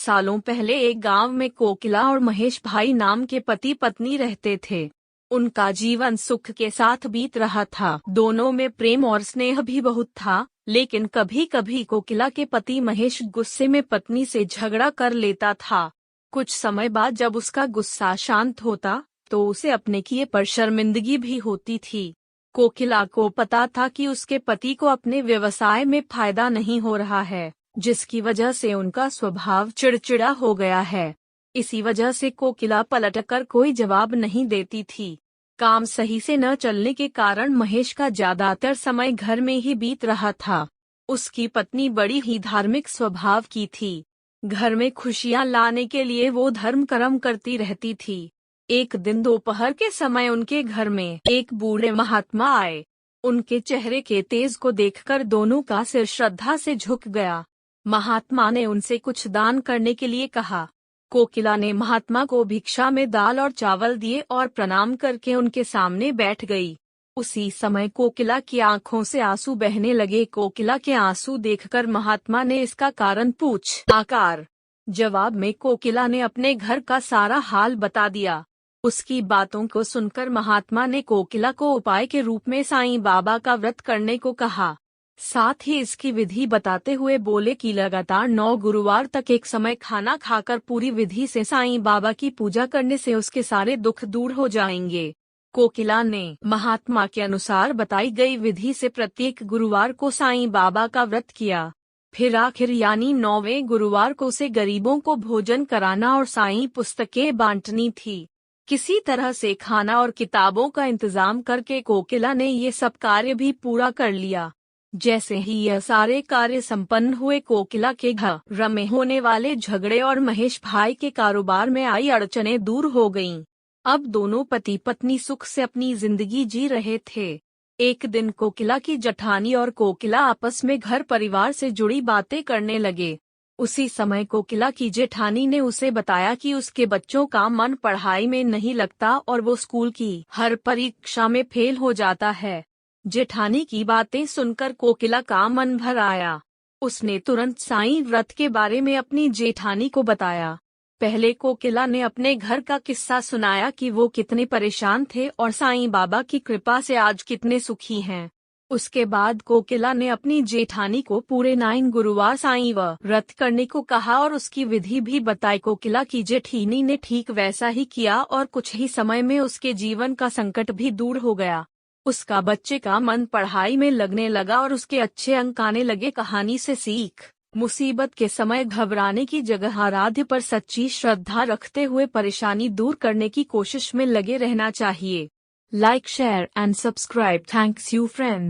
सालों पहले एक गांव में कोकिला और महेश भाई नाम के पति पत्नी रहते थे। उनका जीवन सुख के साथ बीत रहा था। दोनों में प्रेम और स्नेह भी बहुत था, लेकिन कभी कभी कोकिला के पति महेश गुस्से में पत्नी से झगड़ा कर लेता था। कुछ समय बाद जब उसका गुस्सा शांत होता, तो उसे अपने किए पर शर्मिंदगी भी होती थी। कोकिला को पता था कि उसके पति को अपने व्यवसाय में फायदा नहीं हो रहा है, जिसकी वजह से उनका स्वभाव चिड़चिड़ा हो गया है। इसी वजह से कोकिला पलटकर कोई जवाब नहीं देती थी। काम सही से न चलने के कारण महेश का ज्यादातर समय घर में ही बीत रहा था। उसकी पत्नी बड़ी ही धार्मिक स्वभाव की थी। घर में खुशियां लाने के लिए वो धर्म कर्म करती रहती थी। एक दिन दोपहर के समय उनके घर में एक बूढ़े महात्मा आए। उनके चेहरे के तेज को देखकर दोनों का सिर श्रद्धा से झुक गया। महात्मा ने उनसे कुछ दान करने के लिए कहा। कोकिला ने महात्मा को भिक्षा में दाल और चावल दिए और प्रणाम करके उनके सामने बैठ गई। उसी समय कोकिला की आंखों से आंसू बहने लगे। कोकिला के आंसू देखकर महात्मा ने इसका कारण पूछा। जवाब में कोकिला ने अपने घर का सारा हाल बता दिया। उसकी बातों को सुनकर महात्मा ने कोकिला को उपाय के रूप में साईं बाबा का व्रत करने को कहा। साथ ही इसकी विधि बताते हुए बोले कि लगातार 9 गुरुवार तक एक समय खाना खाकर पूरी विधि से साईं बाबा की पूजा करने से उसके सारे दुख दूर हो जाएंगे। कोकिला ने महात्मा के अनुसार बताई गई विधि से प्रत्येक गुरुवार को साईं बाबा का व्रत किया। फिर आखिर यानी 9वें गुरुवार को उसे गरीबों को भोजन कराना और साईं पुस्तकें बांटनी थी। किसी तरह से खाना और किताबों का इंतजाम करके कोकिला ने ये सब कार्य भी पूरा कर लिया। जैसे ही यह सारे कार्य संपन्न हुए, कोकिला के घर में होने वाले झगड़े और महेश भाई के कारोबार में आई अड़चनें दूर हो गईं। अब दोनों पति पत्नी सुख से अपनी जिंदगी जी रहे थे। एक दिन कोकिला की जेठानी और कोकिला आपस में घर परिवार से जुड़ी बातें करने लगे। उसी समय कोकिला की जेठानी ने उसे बताया कि उसके बच्चों का मन पढ़ाई में नहीं लगता और वो स्कूल की हर परीक्षा में फेल हो जाता है। जेठानी की बातें सुनकर कोकिला का मन भर आया। उसने तुरंत साईं व्रत के बारे में अपनी जेठानी को बताया। पहले कोकिला ने अपने घर का किस्सा सुनाया कि वो कितने परेशान थे और साईं बाबा की कृपा से आज कितने सुखी हैं। उसके बाद कोकिला ने अपनी जेठानी को पूरे 9 गुरुवार साईं व्रत करने को कहा और उसकी विधि भी बताई। कोकिला की जेठानी ने ठीक वैसा ही किया और कुछ ही समय में उसके जीवन का संकट भी दूर हो गया। उसका बच्चे का मन पढ़ाई में लगने लगा और उसके अच्छे अंक आने लगे। कहानी से सीख: मुसीबत के समय घबराने की जगह आराध्य पर सच्ची श्रद्धा रखते हुए परेशानी दूर करने की कोशिश में लगे रहना चाहिए। Like, share and subscribe. Thanks you friends.